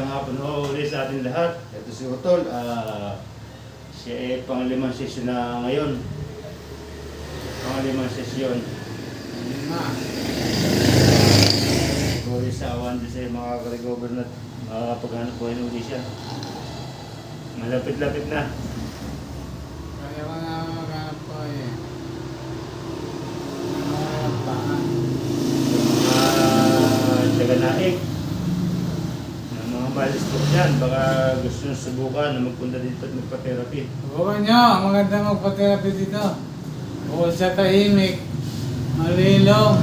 Magandang hapon ho ulit sa ating lahat. Ito si Utol. Siya ay pang-limang sesyon na ngayon. Pang-limang sesyon. Ulit sa awan din sa mga recover na makakapaghanap buhay na ulit siya. Malapit-lapit na. Kaya ko na maghanap ko eh. Paan. Taganaik. Mga malistok yan. Baka gusto nyo subukan na magpunta dito at magpa-therapy. Subukan nyo, maganda magpa-therapy dito. Bukod sa tahimik, malilong.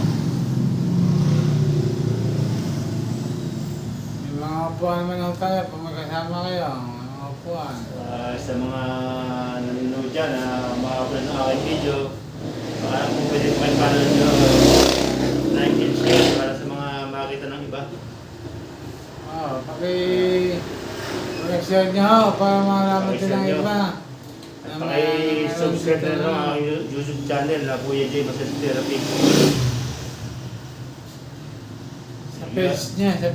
May mga upuan naman ako tayo pag magkasama kayo. Mga upuan. Sa mga nanonood dyan na makapanood ng aking video, baka kung pwede ko kayo panood nyo, like and share para sa mga makita ng iba. Pag-share nyo ho, para malaman din ng Paki-share nyo. iba. At paki-subscribe na rin ang aking YouTube channel na Kuya J Massage Therapy. Sa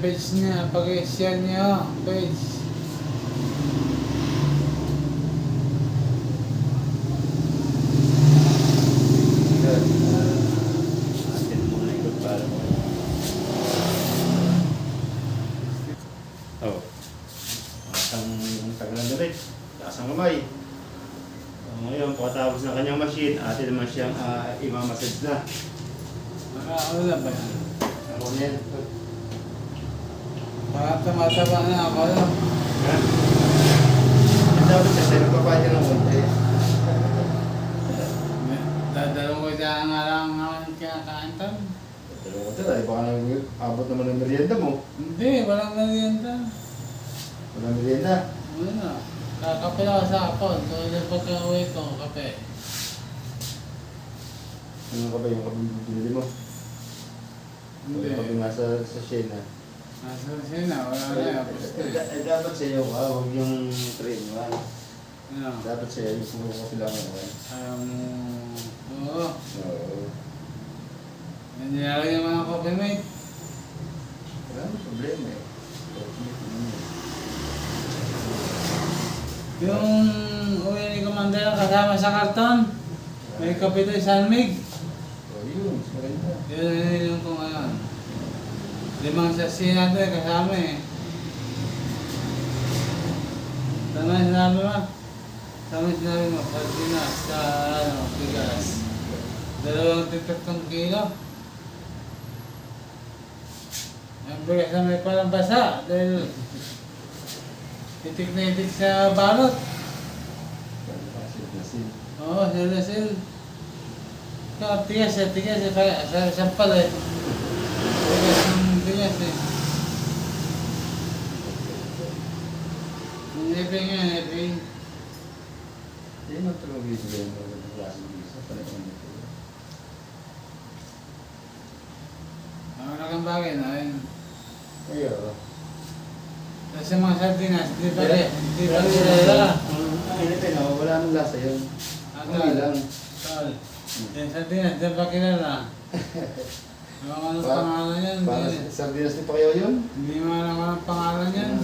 page niya, pag-share nyo, page. Good. Atin muna ikot para mo. Oh. Ang tagal ng gabi. Taas ang kamay. Ngayon, pagkatapos ng kanyang machine, atin naman siyang imamassage na. Wala ba yan? Ako na yan. Para tumataba na ako. Ha? Dapat kasi nagpapahit ng konti. Dadalong ko dyan nga lang ang kinakain tam. Pero ko talaga, baka abot naman ng merienda mo. Hindi, walang merienda. Walang merienda. Wala. Kakape lang ako sa hapon. So, yung pagka-uwi ko, kape. Ano ka ba yung kabili mo? Hindi. Yung kape nga sa Shena. Nasa sina, wala na yan. Dapat sa iyo ka, huwag yung train mo. Ano? Dapat sa iyo, yung puro kape lang ako. Ayaw mo... Oo. Oo. Nangyari naman ang coffee mate. Wala nang problema eh. Yung uwi ni Commander kasama sa karton. May kape doon sa Almig. Oh, yun. Maganda. Yun ko ngayon. 5 sasi na doon kasama eh. Tama sinabi mo? Tama sinabi mo, sardinas sa bigas. 2 kilo. Ang bigas na may palang basa dahil itik na itik sa balot. Nasin. Oo, sil. Tigas eh, sa sampal eh. Tigas eh. Niping nga, niping. Hindi mo tulog yung sabihin mo ng klaseng bisa. Panay-panay mo. Ang kang bagay na yun. Ayaw. Kasi mga sardinas, di ba Pero nila? ang inipin ako, wala nang lasa yun. Okay lang. Tol, yung sardinas, di ba kilala? Yung anong pangalan yan? Para sardinas ni Pacquiao yun? Hindi mo alam anong pangalan yan.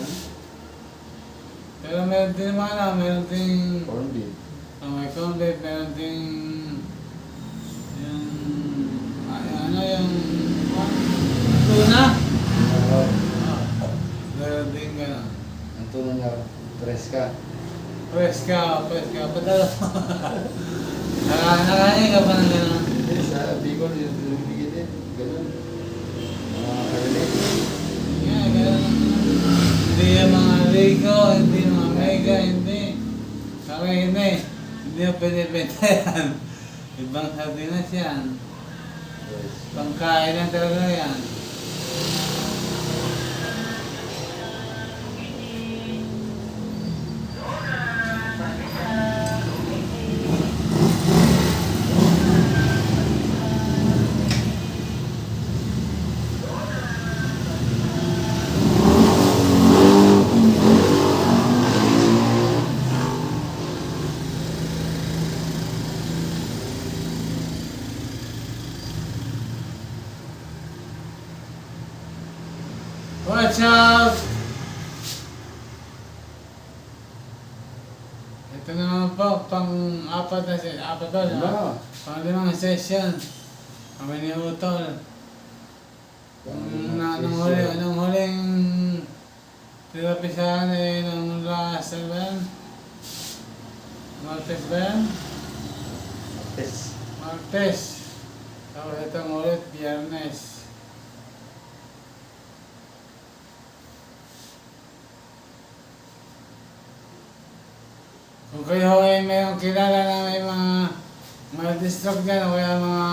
Pero meron din naman alam, meron din... Corn beef. May corn beef, meron din... Yung... Ano yung... Tuna? Oo. Meron din gano'n. Ang tunan niya, preska. Preska. Padala. Nakain ka pa ng gano'n. Sa Bicol, yung bibigyan din. Ganun. Mga karelate. Yeah, gano'n. Hindi yung mga Lego, hindi yung mga Mega, hindi. Kami hindi. Hindi yung pinipenta yan. Ibang sardinas yan. Yes. Pangkain lang talaga yan. Watch out! po, pang-apat na apat to, Ano? pang-limang session. Kami ni Utol. Nung huling tinapisahan nung last, ano ba yan? Martes ba yan? Test. Martes. Tapos itong ulit, Biyernes. Kung kayo ay mayroong kilala na may mga stroke dyan o kaya mga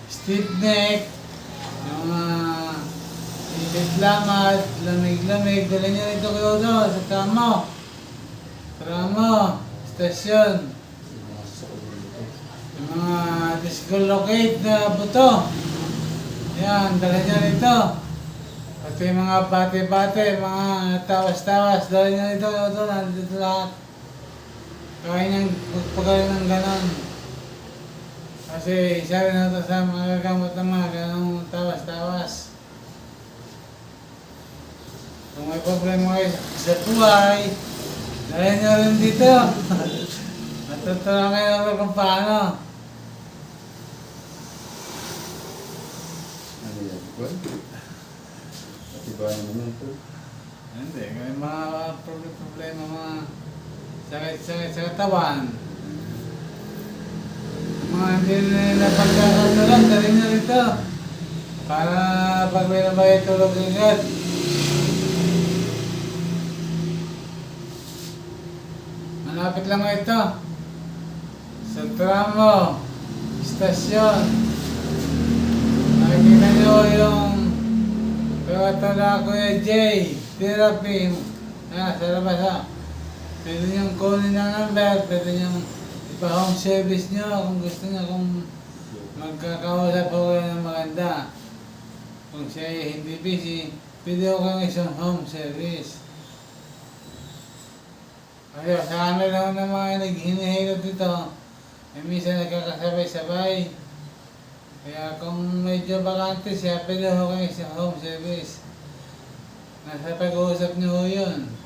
stiff neck, yung mga ibiglamad, lamig-lamig, dali nyo rito kayo doon sa tramo, stasyon. Yung mga discolocate na buto, yan, dali nyo rito. Pati yung mga bate-bate, mga tawas-tawas, dali nyo rito kayo doon, nandito lahat. Kaya niyang pagaling ng ganon. Kasi isa rin na ito sa mga gagamot ng mga ganong tawas-tawas. Kung may problema kayo sa buhay, dahil nyo rin dito. Matutunan kayo naman kung paano. Ano yan? Bon? Atiba naman ito. Hindi, may mga problema, mga sakit-sakit sa katawan. Mga hindi nila pagkakatulang, dali nyo rito. Para pag may nabay tulog agad. Malapit lang ito. Sa tramo, istasyon. Nakikita nyo yung pagkatala Kuya Jay, therapy. Sa labas ha. Pwede niyong kunin ang number, pwede niyong ipa-home service niyo kung gusto niyo, kung magkakausap po kayo ng maganda. Kung siya ay hindi busy, pwede ko kang isang home service. Kasi sa ano lang ng mga naghinihilot dito, eh minsan nagkakasabay-sabay. Kaya kung medyo bakante siya, pwede ko kang isang home service. Nasa pag-uusap niyo ho yun.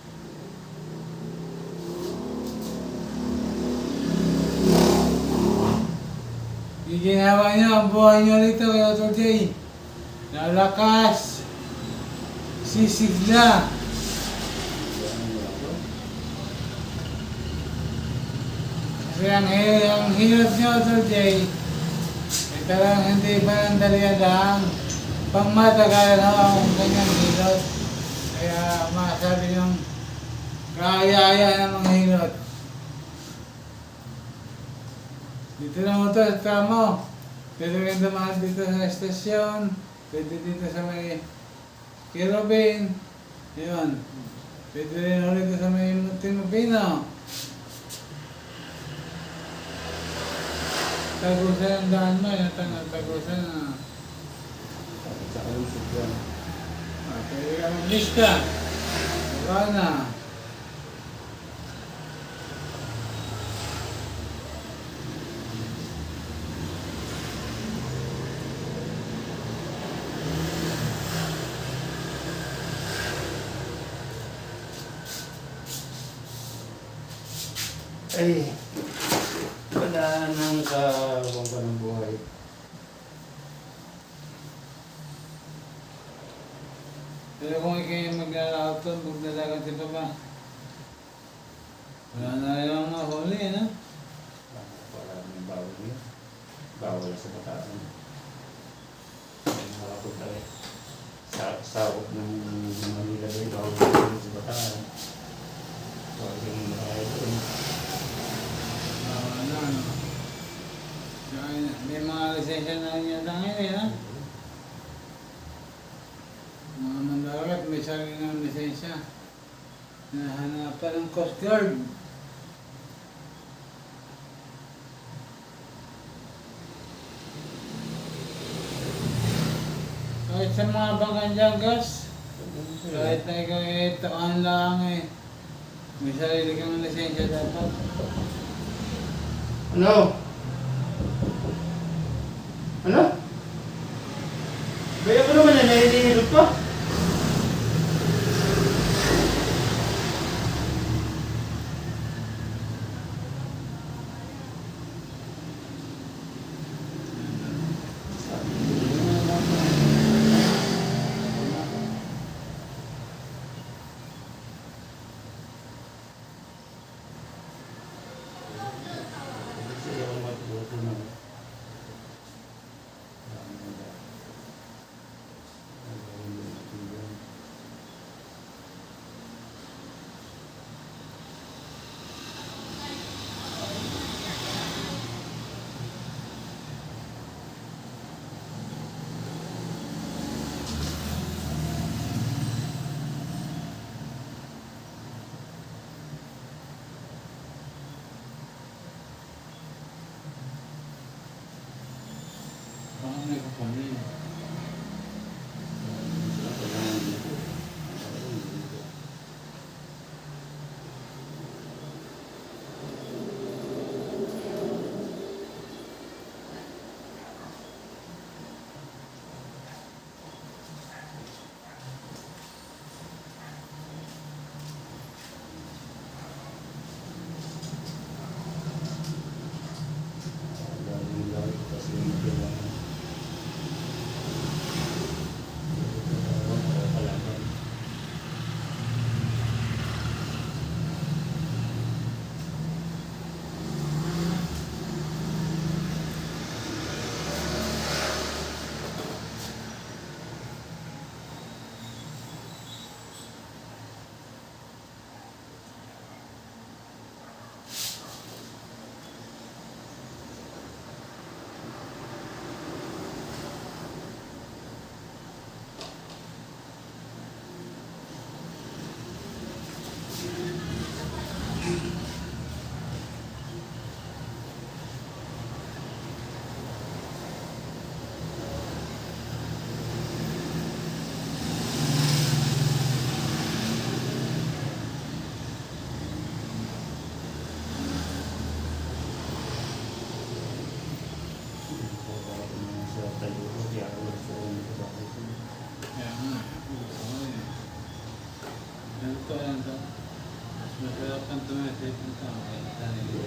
Ginawa niyo ang buhay niyo rito kay Dr. J. Lalakas, sisigla. Kasi ang hirap niyo, Dr. J, ay talagang hindi ba ng dalian lang. Pangmatagalan ho ang kanyang hilot. Kaya masabi niyong kaya-aya ng mga hilot. Dito lang ito sa tramo. Pwede rin dumaan dito sa estasyon. Pwede dito sa may Kirobin. Yun. Pwede rin ulit sa may Tinopino. Tagusan ang daan mo. Yung tagusan na. Sa kalusog yan. Pwede ka maglista. Wala na. Ay, wala nang kawang pa ng buhay. Pero kung ikay mag-auto, magdadagan din pa ba? Wala na yung mahuli, no? Wala nang bawal yun. Bawal sa bataan. Makapunta rin. Sawot ng Manila doon, bawal sa bataan. Bawal yung makakaya doon. Ano? May mga lisensya na rin yata ngayon, eh, ha? Mga mandarat, may sarili ng lisensya. Nahanapan ng Coast Guard. Kahit sa mga bangganjagas, kahit na ikaw ay taon lang eh, may sarili kang lisensya dapat. Ano? Ano? Kaya ko naman yan, nahihilot pa. Yan to. Mas masarap ang tumesip ng tao kaya sarili.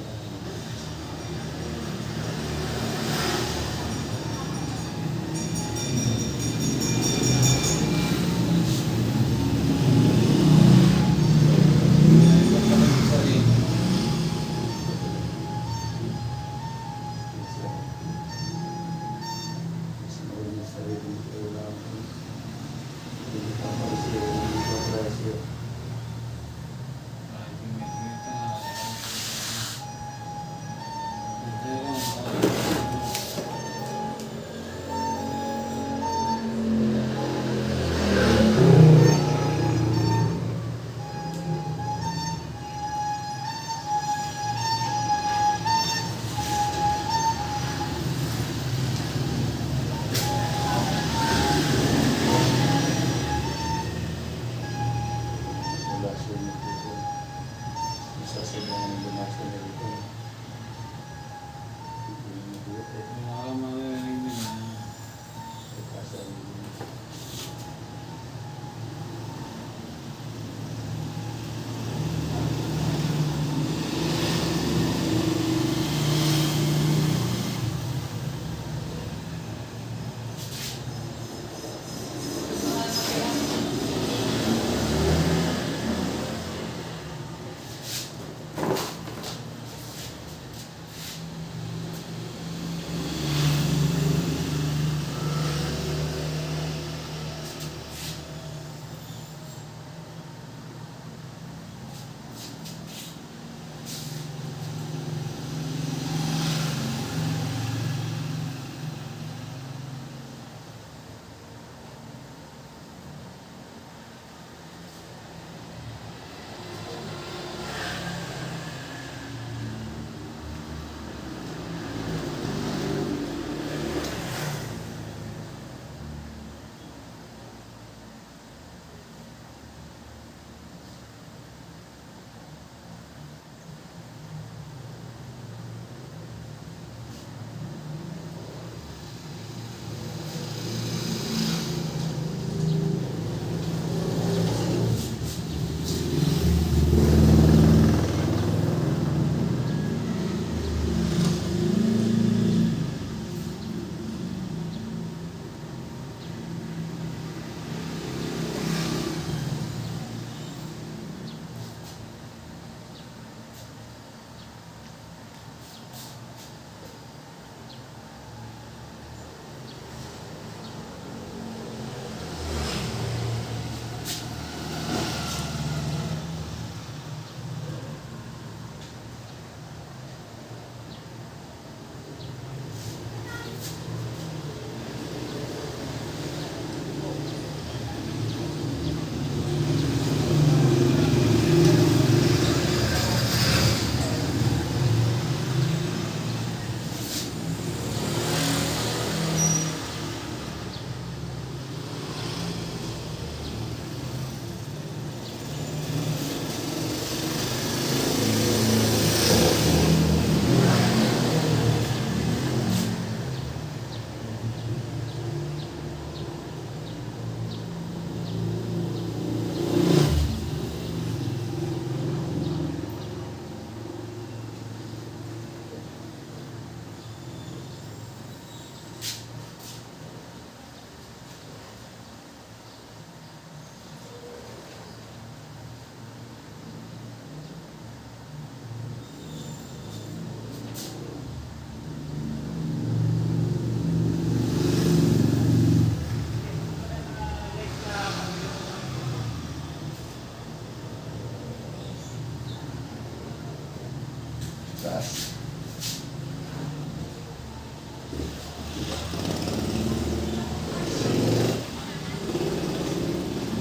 Taas.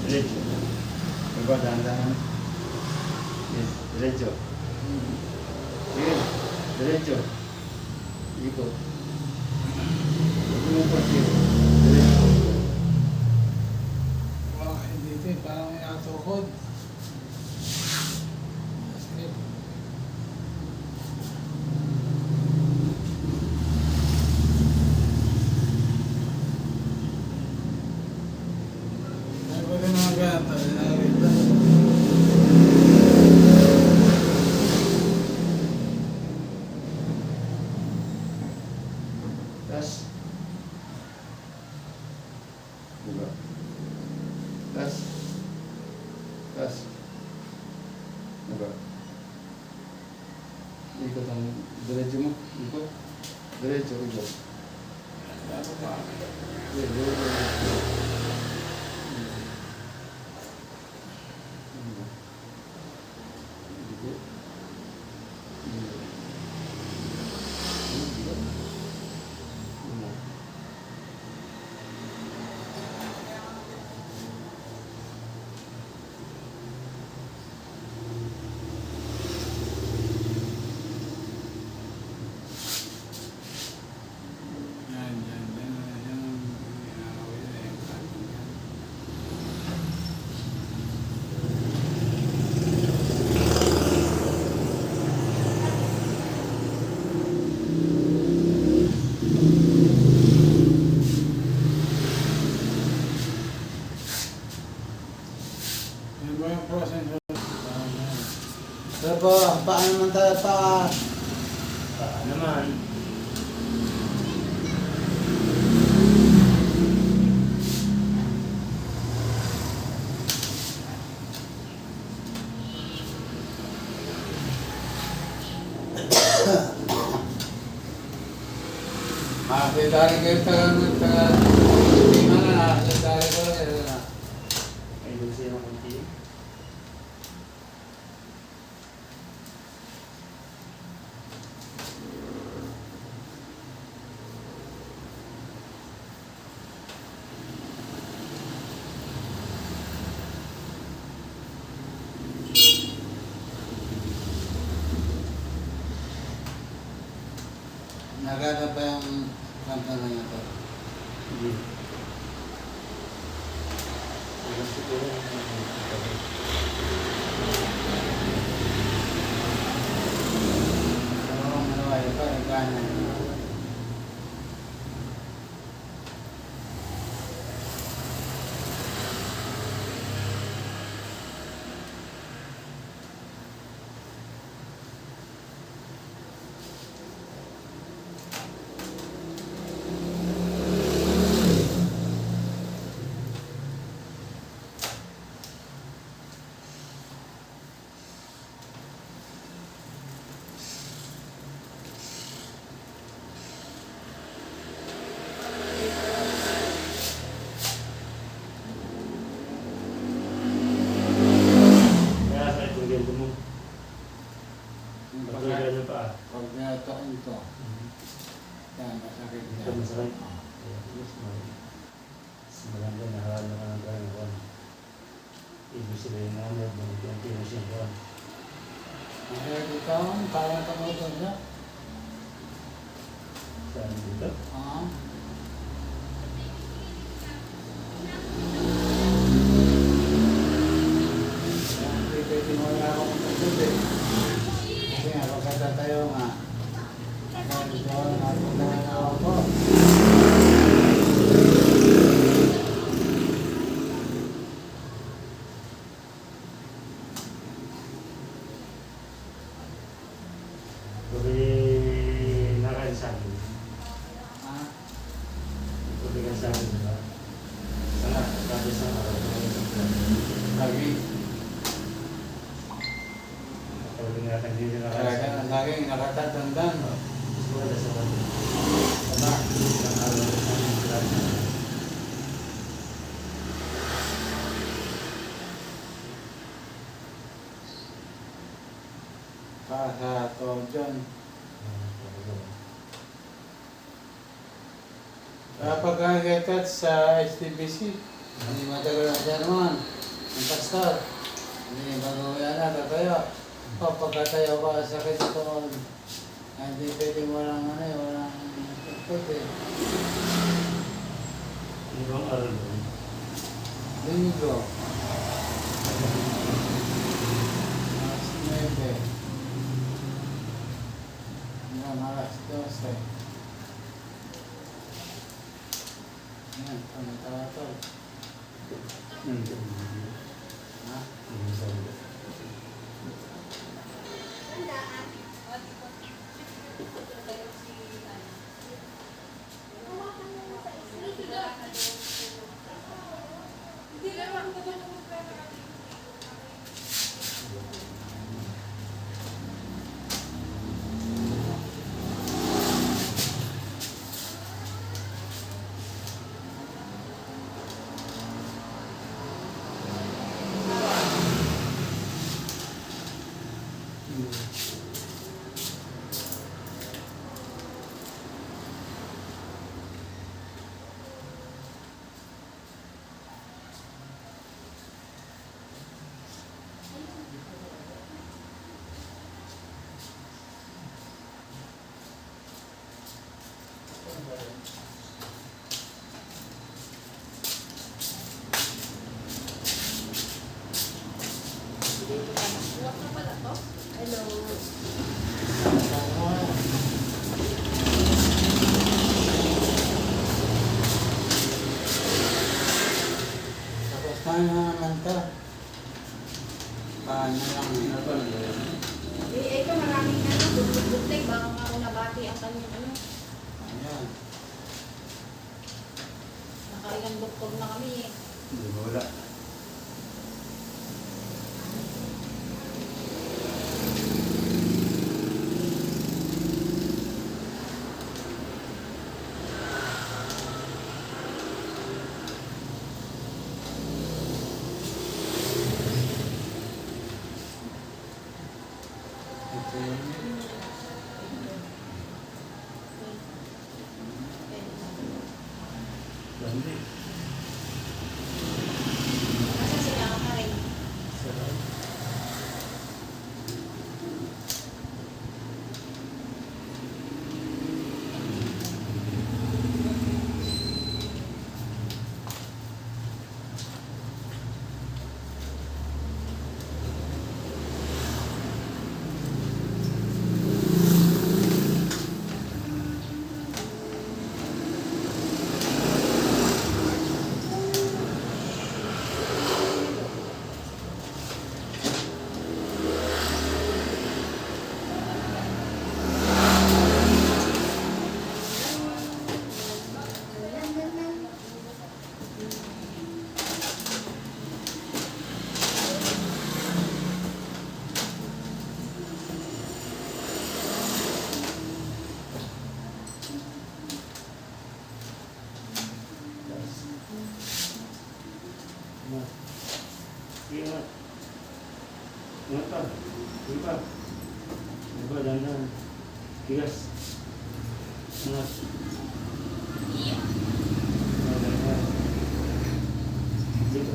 Diretso. Diba, dahan-dahan. Yes, diretso. Sige, diretso. Ikot. Ikot dito. Diretso. Wala dito eh, parang may natukod. Masakit. Ay, pwede mga ganito, nakakita. Taas. Taas. Ano ba? Ikot ang diretso mo. Ikot. Diretso, ikot. Yan, yan, yan, yan. Yan ba yung process? Pero po, paano naman tayo pa? Naman. Dari kayo taga hindi na dari ko lang na. Ay, doon siya ng konti. Nagana pa yung kanta na ito. Hindi. Ay, siguro. Pero malawayo pa, nagana. Kaya sa itong gendo mo. Yung Pagkagal niyo pa. pag natoon ito, yan, masakit Ito yan. masakit. Maganda na haral na ng gano'n ko. Ibig sabihin na ano, yung pinusing ko. Masakit ito, parang tumutol siya. Saan dito? Ah. Hindi pwede mo wala akong magtutulog. Kasi nga, pagkatatayo nga, dito, napunta na ako po. Gabi nakainsan. Ah, Gabi ka sa akin, diba? Sana, sabi sa araw. lagi. Gabi nga natin dito nakainsan. Laging nakatatandaan. Gusto ko na sa kanya. Diba? Isang araw na sa akin. Sa to dyan. Kapag nag-get sa STBC, hindi matagal na siya naman. Ang pastor. Hindi bago yan na, tatayo. O pagkatayo ka, sakit ito. Hindi pwede walang ano eh, walang pwede. Ibang araw doon. Linggo. Alas 9. Hanggang alas 12. Yan, pangitawato. Ha? Hindi naman ako Dito ka na. Huwag na pala to. Hello. Tapos tayo na naman to. Paano lang yun? Ano ba nangyari? Ito maraming ano, butlig. Baka nga ako nabati ang kanyang ano. Ayan. Nakailang doktor na kami eh. Hindi mo wala. Ito yun. Bandi. Kasi sila ako na rin. Sarap. Ingat. Ingat pa. Sige pa. Diba, dandan. Tigas. Ingat. Dandan. Dito.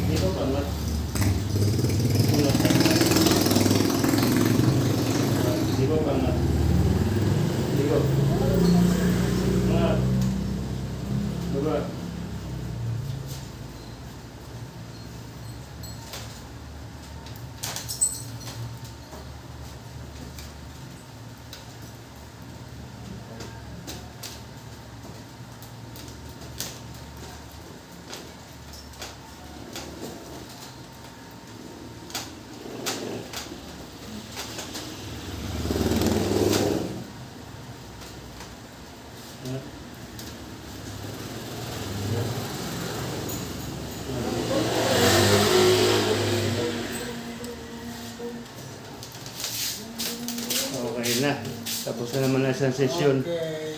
Dito pa, ingat. Ingat. Dito pa, ingat. Dito. Ingat. Diba? Okay na. Tapos na naman ang isang session. Okay.